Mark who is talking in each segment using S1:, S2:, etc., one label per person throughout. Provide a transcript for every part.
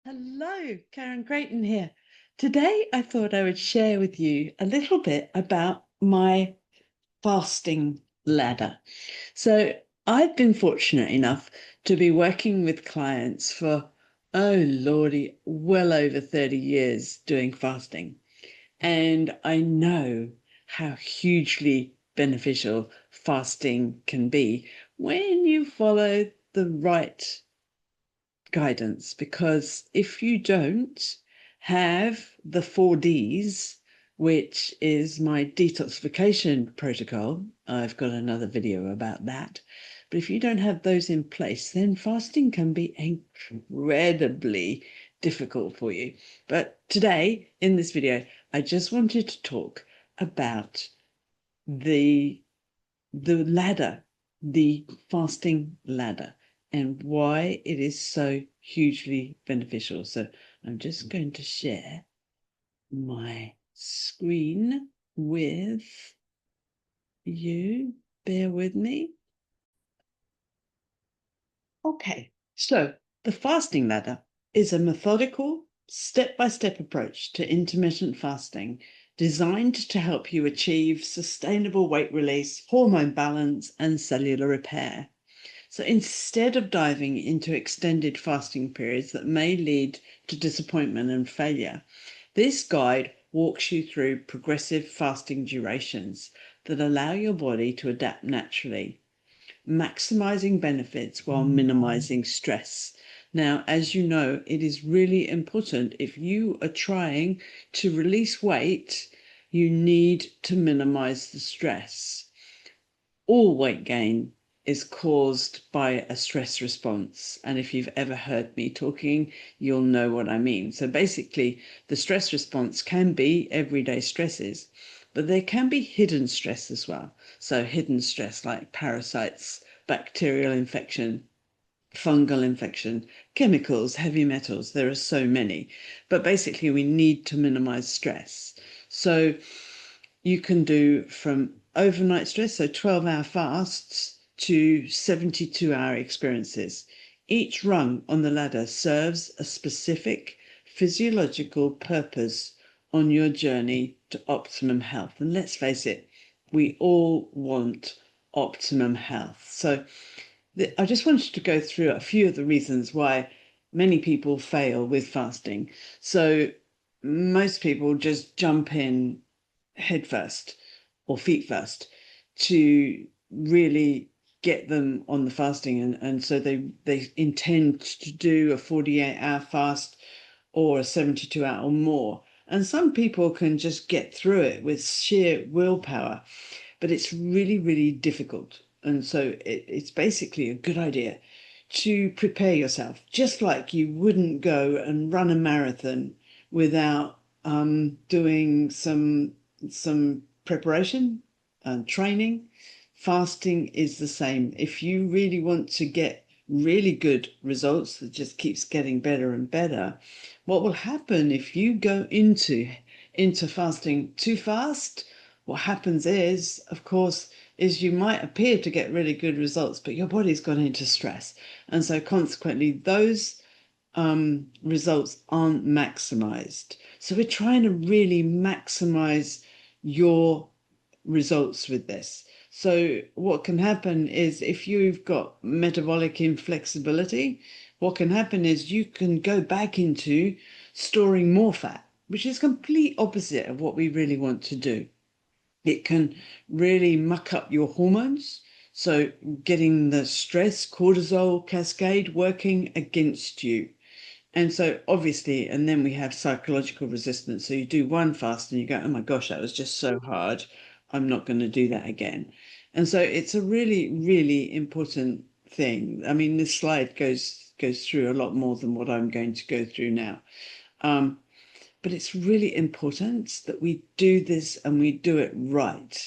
S1: Hello, Karen Creighton here. Today I thought I would share with you a little bit about my fasting ladder. So I've been fortunate enough to be working with clients for, oh Lordy, well over 30 years doing fasting. And I know how hugely beneficial fasting can be when you follow the right guidance, because if you don't have the 4Ds, which is my detoxification protocol, I've got another video about that. But if you don't have those in place, then fasting can be incredibly difficult for you. But today, in this video, I just wanted to talk about the the ladder, the fasting ladder, and why it is so hugely beneficial. So I'm just going to share my screen with you. Bear with me. Okay, so the fasting ladder is a methodical, step-by-step approach to intermittent fasting designed to help you achieve sustainable weight release, hormone balance, and cellular repair. So instead of diving into extended fasting periods that may lead to disappointment and failure, this guide walks you through progressive fasting durations that allow your body to adapt naturally, maximizing benefits while minimizing stress. Now, as you know, it is really important if you are trying to release weight, you need to minimize the stress. All weight gain is caused by a stress response. And if you've ever heard me talking, you'll know what I mean. So basically, the stress response can be everyday stresses, but there can be hidden stress as well. So hidden stress like parasites, bacterial infection, fungal infection, chemicals, heavy metals. There are so many. But basically, we need to minimize stress. So you can do from overnight stress, so 12-hour fasts, to 72-hour experiences. Each rung on the ladder serves a specific physiological purpose on your journey to optimum health. And let's face it, we all want optimum health. So I just wanted to go through a few of the reasons why many people fail with fasting. So most people just jump in head first or feet first to really get them on the fasting, and so they intend to do a 48-hour fast or a 72-hour or more. And some people can just get through it with sheer willpower, but it's really, really difficult. And so it's basically a good idea to prepare yourself, just like you wouldn't go and run a marathon without doing some preparation and training. Fasting is the same. If you really want to get really good results that just keeps getting better and better, what will happen if you go into fasting too fast? What happens is, of course, is you might appear to get really good results, but your body's gone into stress. And so consequently, those results aren't maximized. So we're trying to really maximize your results with this. So what can happen is if you've got metabolic inflexibility, what can happen is you can go back into storing more fat, which is complete opposite of what we really want to do. It can really muck up your hormones. So getting the stress cortisol cascade working against you. And so obviously, and then we have psychological resistance. So you do one fast and you go, oh my gosh, that was just so hard. I'm not going to do that again. And so it's a really, really important thing. I mean, this slide goes through a lot more than what I'm going to go through now. Um, but it's really important that we do this and we do it right.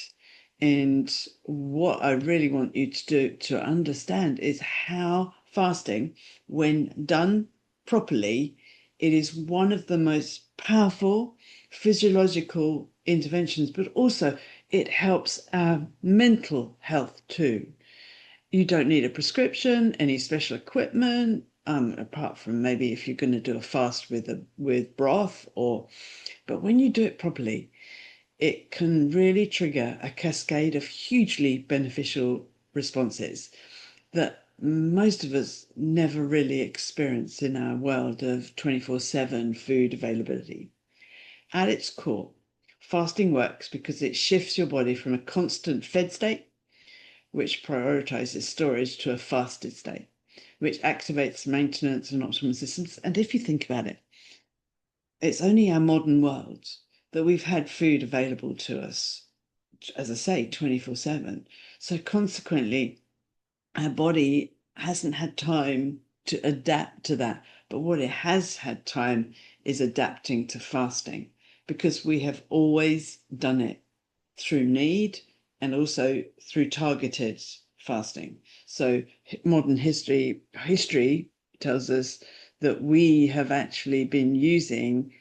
S1: And what I really want you to do to understand is how fasting, when done properly, it is one of the most powerful physiological interventions, but also it helps our mental health too. You don't need a prescription, any special equipment. apart from maybe if you're going to do a fast with broth, but when you do it properly, it can really trigger a cascade of hugely beneficial responses that most of us never really experience in our world of 24/7 food availability. At its core, fasting works because it shifts your body from a constant fed state, which prioritizes storage, to a fasted state, which activates maintenance and optimal systems. And if you think about it, it's only our modern world that we've had food available to us, as I say, 24/7. So consequently, our body hasn't had time to adapt to that. But what it has had time is adapting to fasting, because we have always done it through need and also through targeted fasting. So modern history tells us that we have actually been using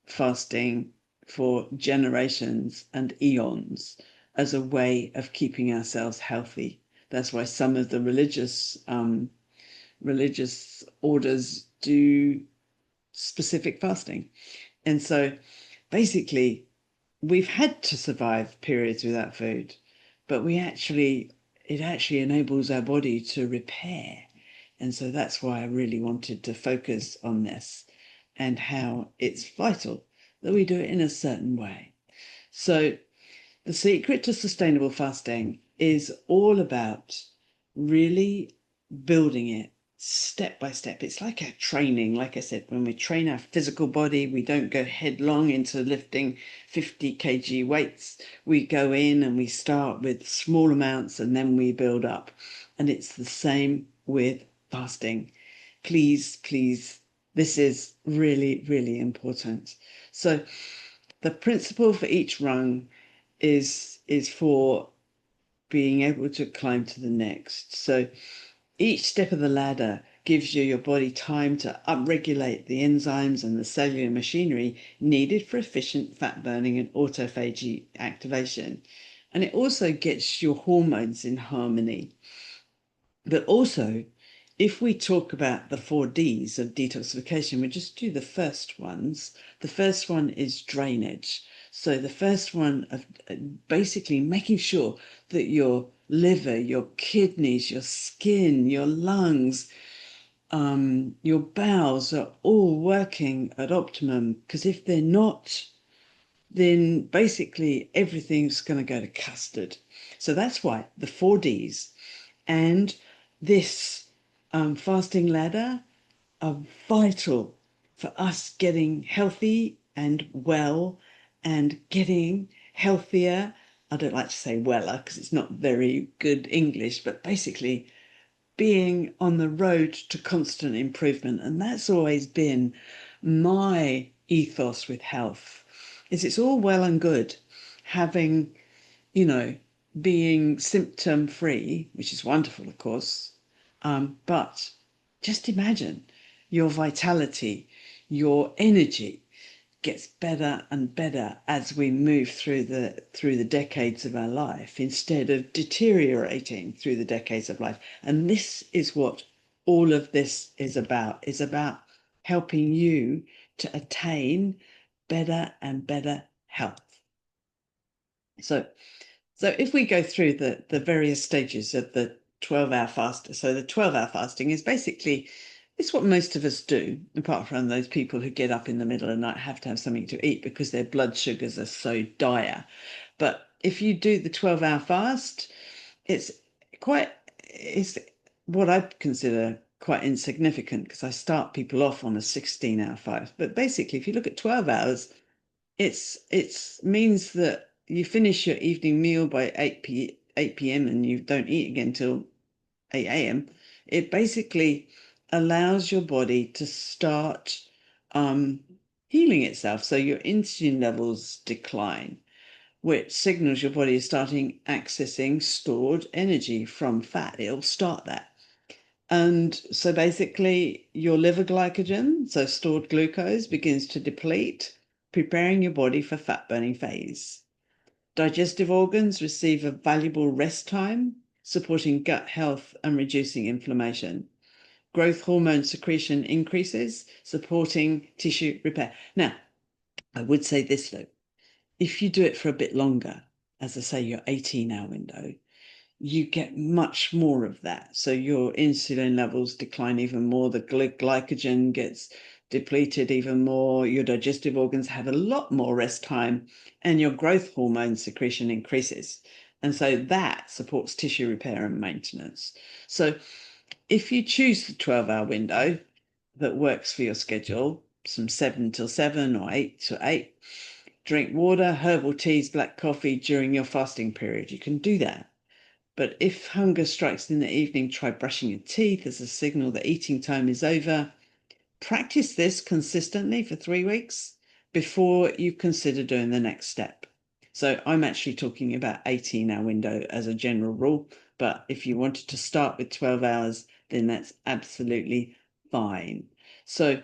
S1: fasting for generations and eons as a way of keeping ourselves healthy. That's why some of the religious orders do specific fasting. And so basically, we've had to survive periods without food, but it actually enables our body to repair. And so that's why I really wanted to focus on this and how it's vital that we do it in a certain way. So the secret to sustainable fasting is all about really building it step by step. It's like a training. Like I said, when we train our physical body, we don't go headlong into lifting 50 kg weights. We go in and we start with small amounts and then we build up. And it's the same with fasting. Please, please, this is really, really important. So the principle for each rung is for being able to climb to the next. So each step of the ladder gives you your body time to upregulate the enzymes and the cellular machinery needed for efficient fat burning and autophagy activation. And it also gets your hormones in harmony. But also, if we talk about the 4 Ds of detoxification, we just do the first ones. The first one is drainage. So the first one of basically making sure that your liver, your kidneys, your skin, your lungs, your bowels are all working at optimum. Because if they're not, then basically everything's going to go to custard. So that's why the 4 Ds and this fasting ladder are vital for us getting healthy and well and getting healthier. I don't like to say weller because it's not very good English, but basically being on the road to constant improvement. And that's always been my ethos with health, is it's all well and good having, you know, being symptom free, which is wonderful, of course. But just imagine your vitality, your energy gets better and better as we move through the decades of our life, instead of deteriorating through the decades of life. And this is what all of this is about helping you to attain better and better health. So if we go through the various stages of the 12-hour fast, so the 12-hour fasting is basically, it's what most of us do, apart from those people who get up in the middle of the night, have to have something to eat because their blood sugars are so dire. But if you do the 12-hour fast, it's it's what I consider quite insignificant, because I start people off on a 16-hour fast. But basically, if you look at 12 hours, it's means that you finish your evening meal by 8 p.m. and you don't eat again till 8 a.m. It basically allows your body to start healing itself. So your insulin levels decline, which signals your body is starting accessing stored energy from fat. It'll start that. And so basically, your liver glycogen, so stored glucose, begins to deplete, preparing your body for fat burning phase. Digestive organs receive a valuable rest time, supporting gut health and reducing inflammation. growth hormone secretion increases, supporting tissue repair. Now, I would say this though, if you do it for a bit longer, as I say, your 18-hour window, you get much more of that. So your insulin levels decline even more, the glycogen gets depleted even more, your digestive organs have a lot more rest time, and your growth hormone secretion increases. And so that supports tissue repair and maintenance. So if you choose the 12-hour window that works for your schedule, from 7 till 7 or 8 to 8, drink water, herbal teas, black coffee during your fasting period. You can do that. But if hunger strikes in the evening, try brushing your teeth as a signal that eating time is over. Practice this consistently for 3 weeks before you consider doing the next step. So I'm actually talking about 18-hour window as a general rule, but if you wanted to start with 12 hours, then that's absolutely fine. So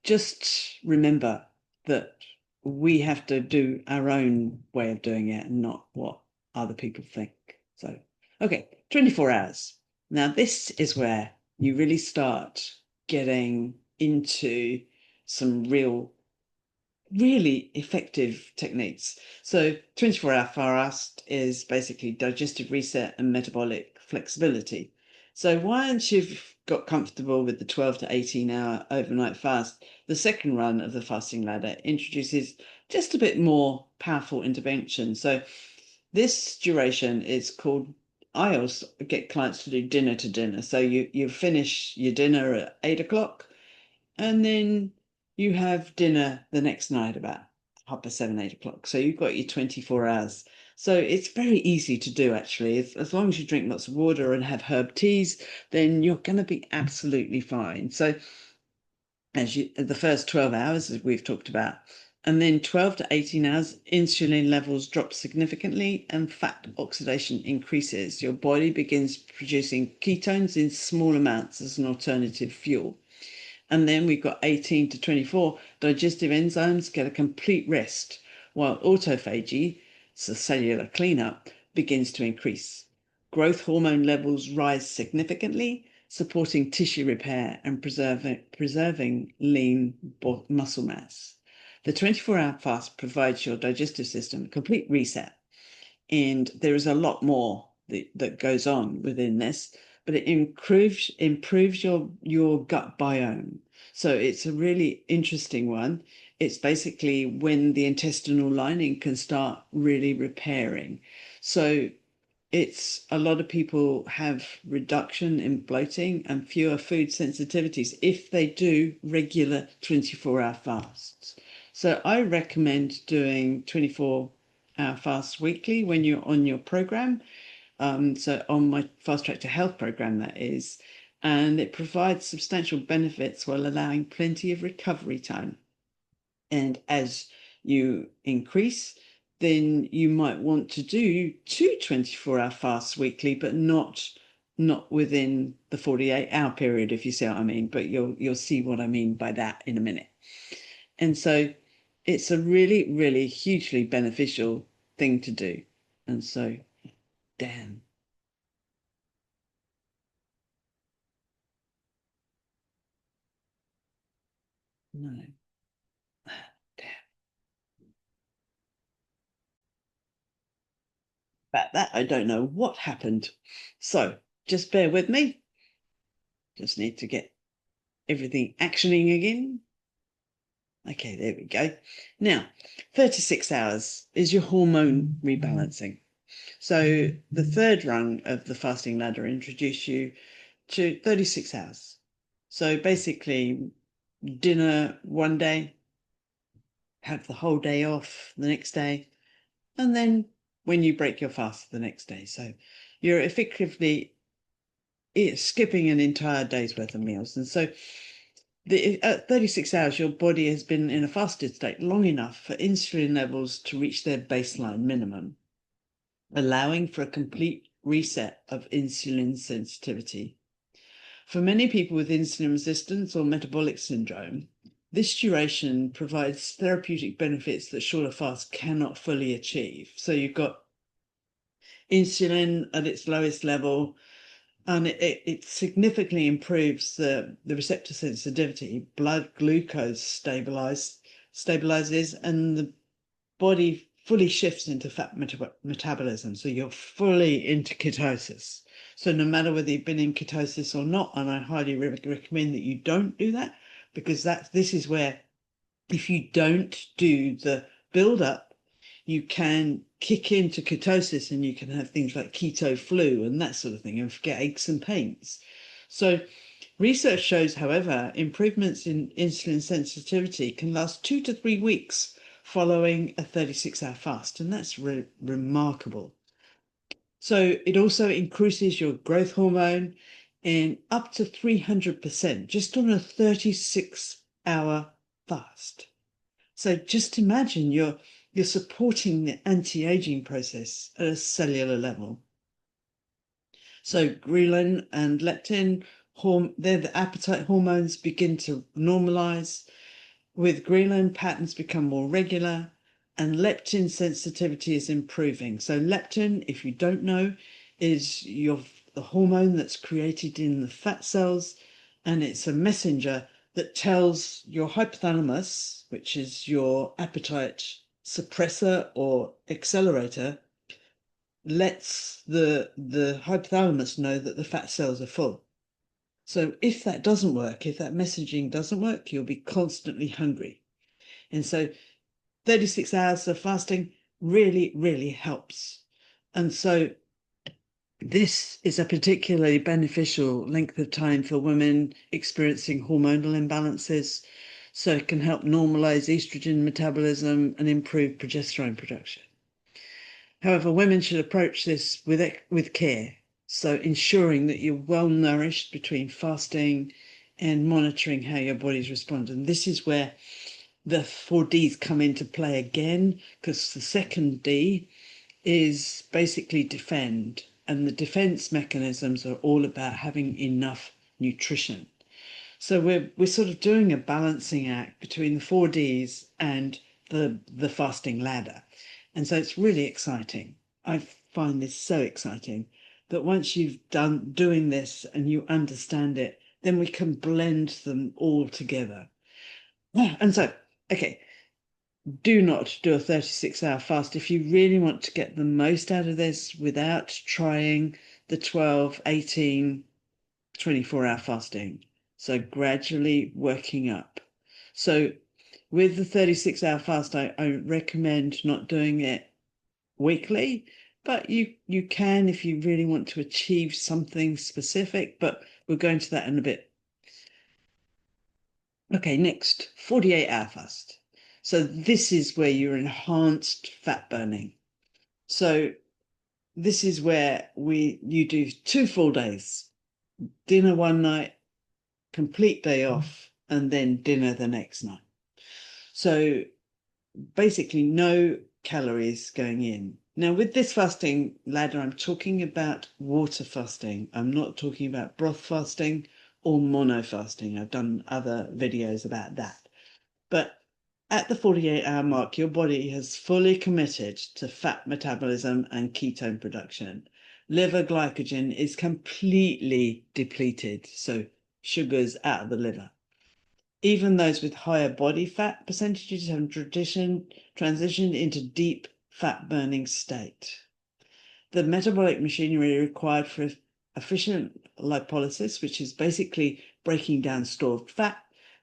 S1: just remember that we have to do our own way of doing it and not what other people think. So, okay, 24 hours. Now, this is where you really start getting into some really effective techniques. So 24-hour fast is basically digestive reset and metabolic flexibility. So once you've got comfortable with the 12 to 18-hour overnight fast, the second run of the fasting ladder introduces just a bit more powerful intervention. So this duration is called, I also get clients to do dinner to dinner. So you finish your dinner at 8 o'clock, and then you have dinner the next night about 7:30, 8 o'clock. So you've got your 24 hours. So it's very easy to do, actually. As long as you drink lots of water and have herb teas, then you're going to be absolutely fine. So the first 12 hours, as we've talked about, and then 12 to 18 hours, insulin levels drop significantly and fat oxidation increases. Your body begins producing ketones in small amounts as an alternative fuel. And then we've got 18 to 24, digestive enzymes get a complete rest, while autophagy, so cellular cleanup, begins to increase. Growth hormone levels rise significantly, supporting tissue repair and preserving lean muscle mass. The 24-hour fast provides your digestive system a complete reset, and there is a lot more that goes on within this, but it improves your gut biome. So it's a really interesting one. It's basically when the intestinal lining can start really repairing. So it's a lot of people have reduction in bloating and fewer food sensitivities if they do regular 24-hour fasts. So I recommend doing 24-hour fasts weekly when you're on your program. So on my Fast Track to Health program, that is, and it provides substantial benefits while allowing plenty of recovery time. And as you increase, then you might want to do two 24-hour fasts weekly, but not within the 48-hour period, if you see what I mean. But you'll see what I mean by that in a minute. And so it's a really, really hugely beneficial thing to do. And so, damn. No. Damn. About that, I don't know what happened. So just bear with me. Just need to get everything actioning again. Okay, there we go. Now, 36 hours is your hormone rebalancing. So the third rung of the fasting ladder introduces you to 36 hours. So basically, dinner one day, have the whole day off the next day, and then when you break your fast the next day. So you're effectively skipping an entire day's worth of meals. And so at 36 hours, your body has been in a fasted state long enough for insulin levels to reach their baseline minimum, allowing for a complete reset of insulin sensitivity. For many people with insulin resistance or metabolic syndrome, this duration provides therapeutic benefits that shorter fasts cannot fully achieve. So you've got insulin at its lowest level, and it significantly improves the receptor sensitivity. Blood glucose stabilizes, and the body fully shifts into fat metabolism. So you're fully into ketosis. So no matter whether you've been in ketosis or not, and I highly recommend that you don't do that, because this is where, if you don't do the build up, you can kick into ketosis and you can have things like keto flu and that sort of thing and get aches and pains. So research shows, however, improvements in insulin sensitivity can last 2 to 3 weeks following a 36-hour fast, and that's remarkable. So it also increases your growth hormone in up to 300% just on a 36-hour fast. So just imagine you're supporting the anti-aging process at a cellular level. So ghrelin and leptin, they're the appetite hormones, begin to normalize. With ghrelin, patterns become more regular, and leptin sensitivity is improving. So leptin, if you don't know, is the hormone that's created in the fat cells, and it's a messenger that tells your hypothalamus, which is your appetite suppressor or accelerator, lets the hypothalamus know that the fat cells are full. So if that doesn't work, if that messaging doesn't work, you'll be constantly hungry. And so 36 hours of fasting really, really helps. And so this is a particularly beneficial length of time for women experiencing hormonal imbalances. So it can help normalize estrogen metabolism and improve progesterone production. However, women should approach this with care. So ensuring that you're well nourished between fasting and monitoring how your body's responding. And this is where the 4Ds come into play again, because the second D is basically defend. And the defense mechanisms are all about having enough nutrition. So we're sort of doing a balancing act between the 4Ds and the fasting ladder. And so it's really exciting. I find this so exciting that once you've done doing this and you understand it, then we can blend them all together. And so, okay, do not do a 36-hour fast if you really want to get the most out of this without trying the 12, 18, 24-hour fasting. So gradually working up. So with the 36-hour fast, I recommend not doing it weekly, but you can if you really want to achieve something specific, but we'll go into that in a bit. Okay, next, 48-hour fast. So this is where you're enhanced fat burning. So this is where you do 2 full days, dinner one night, complete day off, and then dinner the next night. So basically no calories going in. Now with this fasting ladder, I'm talking about water fasting. I'm not talking about broth fasting or mono fasting. I've done other videos about that. But at the 48-hour mark, your body has fully committed to fat metabolism and ketone production. Liver glycogen is completely depleted, so sugars out of the liver. Even those with higher body fat percentages have transitioned into deep fat burning state. The metabolic machinery required for efficient lipolysis, which is basically breaking down stored fat,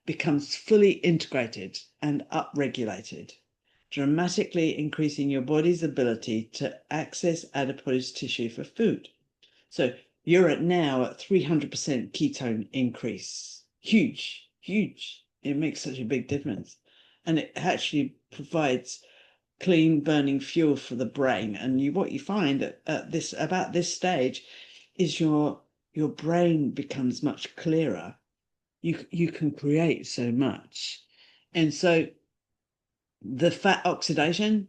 S1: becomes fully integrated and upregulated, dramatically increasing your body's ability to access adipose tissue for food. So you're now at 300% ketone increase. Huge, huge. It makes such a big difference. And it actually provides clean burning fuel for the brain. And what you find at about this stage is your brain becomes much clearer. You can create so much. And so the fat oxidation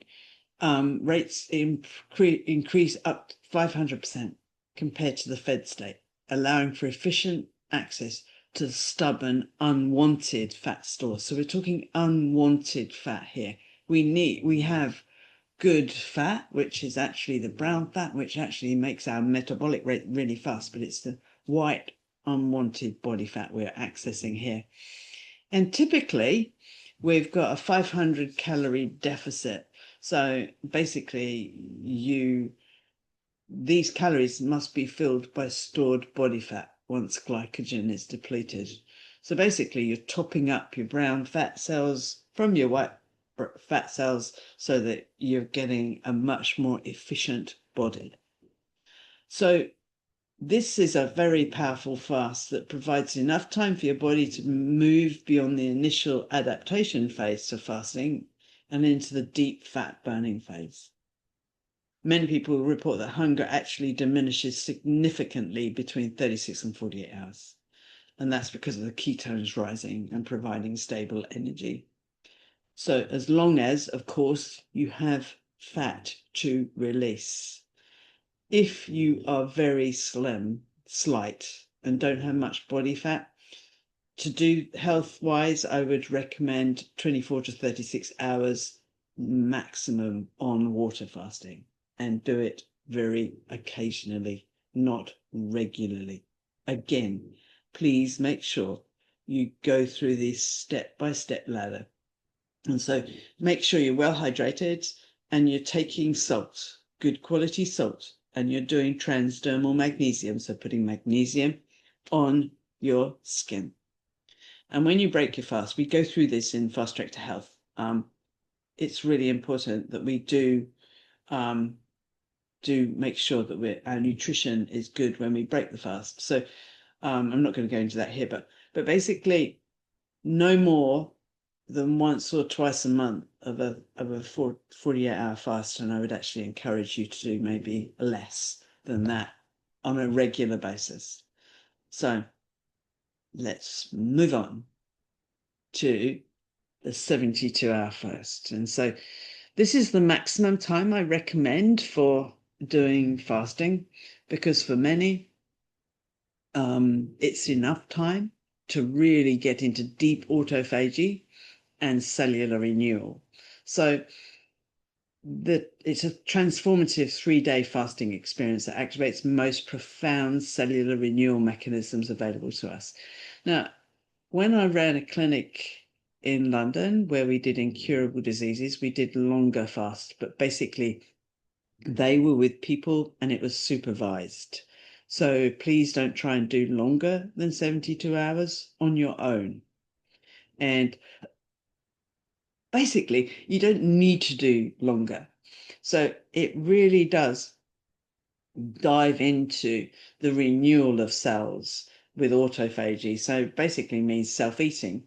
S1: rates increase up to 500% compared to the fed state, allowing for efficient access to stubborn, unwanted fat stores. So we're talking unwanted fat here. We have good fat, which is actually the brown fat, which actually makes our metabolic rate really fast, but it's the white unwanted body fat we're accessing here. And typically, we've got a 500 calorie deficit. So basically, these calories must be filled by stored body fat once glycogen is depleted. So basically, you're topping up your brown fat cells from your white fat cells so that you're getting a much more efficient body. So this is a very powerful fast that provides enough time for your body to move beyond the initial adaptation phase to fasting and into the deep fat burning phase. Many people report that hunger actually diminishes significantly between 36 and 48 hours. And that's because of the ketones rising and providing stable energy. So as long as, of course, you have fat to release. If you are very slim, slight, and don't have much body fat, to do health-wise, I would recommend 24 to 36 hours maximum on water fasting, and do it very occasionally, not regularly. Again, please make sure you go through this step-by-step ladder. And so make sure you're well hydrated and you're taking salt, good quality salt, and you're doing transdermal magnesium, so putting magnesium on your skin. And when you break your fast, we go through this in Fast Track to Health. It's really important that we do make sure that our nutrition is good when we break the fast. So I'm not going to go into that here, but basically no more than once or twice a month of a 48-hour fast, and I would actually encourage you to do maybe less than that on a regular basis. So let's move on to the 72-hour fast. And so this is the maximum time I recommend for doing fasting, because for many, it's enough time to really get into deep autophagy and cellular renewal. So it's a transformative 3-day fasting experience that activates most profound cellular renewal mechanisms available to us. Now, when I ran a clinic in London where we did incurable diseases, we did longer fasts, but basically they were with people and it was supervised. So please don't try and do longer than 72 hours on your own. And basically, you don't need to do longer. So it really does dive into the renewal of cells with autophagy. So basically means self-eating.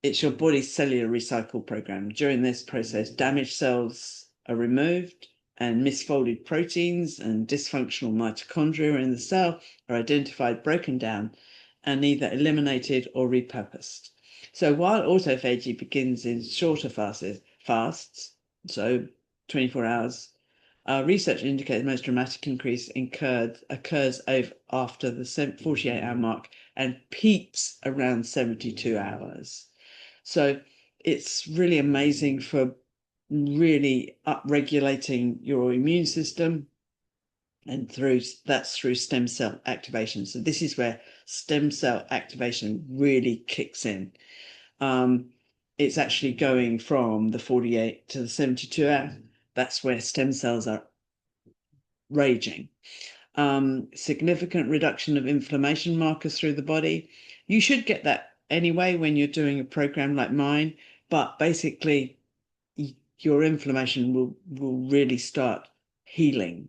S1: It's your body's cellular recycle program. During this process, damaged cells are removed and misfolded proteins and dysfunctional mitochondria in the cell are identified, broken down, and either eliminated or repurposed. So while autophagy begins in shorter fasts, so 24 hours, research indicates the most dramatic increase occurs after the 48-hour mark and peaks around 72 hours. So it's really amazing for really upregulating your immune system, and that's through stem cell activation. So this is where stem cell activation really kicks in. It's actually going from the 48 to the 72 hour. That's where stem cells are raging. Significant reduction of inflammation markers through the body. You should get that anyway when you're doing a program like mine, but basically your inflammation will really start healing.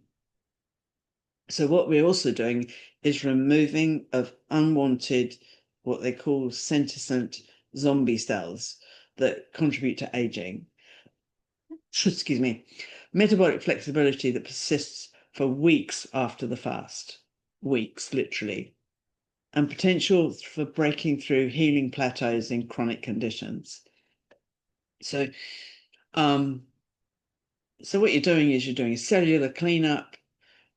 S1: So what we're also doing is removing of unwanted, what they call senescent zombie cells that contribute to aging. Excuse me. Metabolic flexibility that persists for weeks after the fast. Weeks, literally. And potential for breaking through healing plateaus in chronic conditions. So what you're doing is you're doing a cellular cleanup,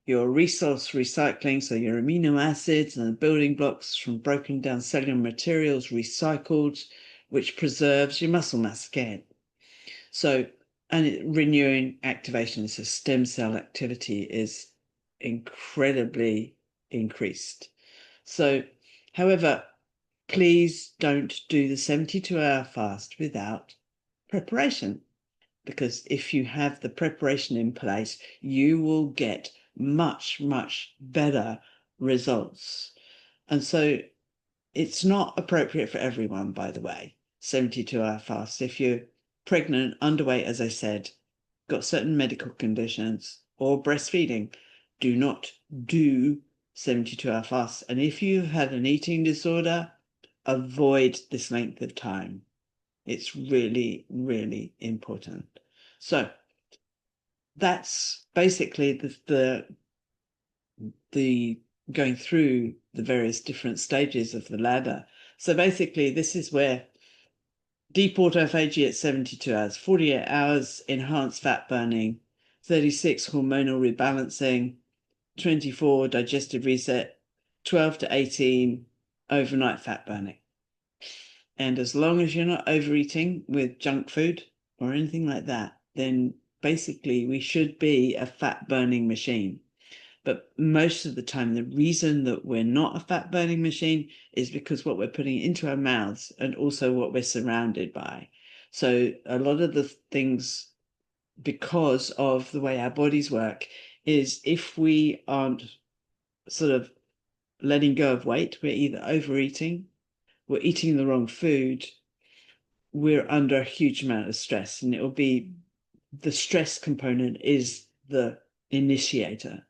S1: your resource recycling, so your amino acids and building blocks from broken down cellular materials recycled, which preserves your muscle mass again. So And renewing activation, so stem cell activity is incredibly increased. So, however, please don't do the 72-hour fast without preparation, because if you have the preparation in place, you will get much, much better results. And so it's not appropriate for everyone, by the way, 72-hour fast. If you're pregnant, underweight, as I said, got certain medical conditions, or breastfeeding, do not do 72-hour fasts. And if you've had an eating disorder, avoid this length of time. It's really, really important. So that's basically the going through the various different stages of the ladder. So basically, this is where deep autophagy at 72 hours, 48 hours enhanced fat burning, 36 hormonal rebalancing, 24 digestive reset, 12 to 18 overnight fat burning. And as long as you're not overeating with junk food or anything like that, then basically we should be a fat burning machine. But most of the time, the reason that we're not a fat burning machine is because what we're putting into our mouths and also what we're surrounded by. So a lot of the things, because of the way our bodies work, is if we aren't sort of letting go of weight, we're either overeating, we're eating the wrong food, we're under a huge amount of stress, and it will be the stress component is the initiator.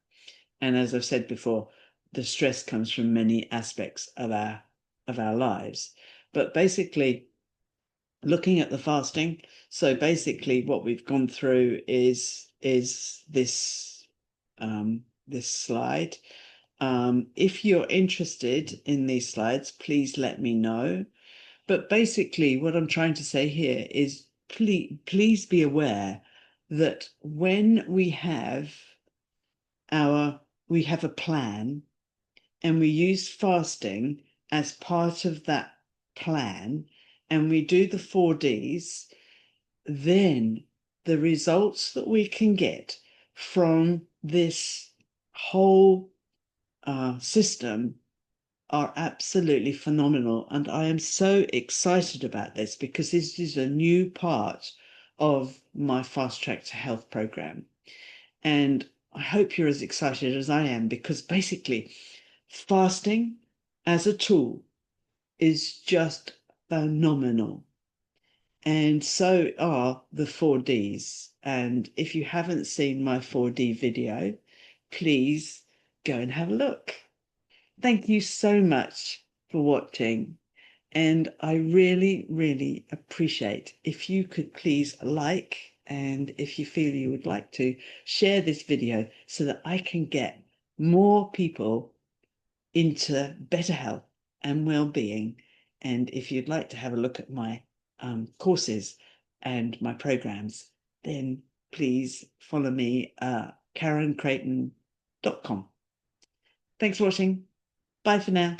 S1: And as I've said before, the stress comes from many aspects of our lives. But basically, looking at the fasting, so basically what we've gone through is this this slide. If you're interested in these slides, please let me know. But basically, what I'm trying to say here is please be aware that when we have a plan and we use fasting as part of that plan and we do the 4Ds, then the results that we can get from this whole system are absolutely phenomenal. And I am so excited about this because this is a new part of my Fast Track to Health program. And I hope you're as excited as I am, because basically fasting as a tool is just phenomenal. And so are the 4Ds. And if you haven't seen my 4D video, please go and have a look. Thank you so much for watching. And I really, really appreciate if you could please like, and if you feel you would like to, share this video so that I can get more people into better health and well-being. And if you'd like to have a look at my courses and my programs, then please follow me at KarenCreighton.com. Thanks for watching. Bye for now.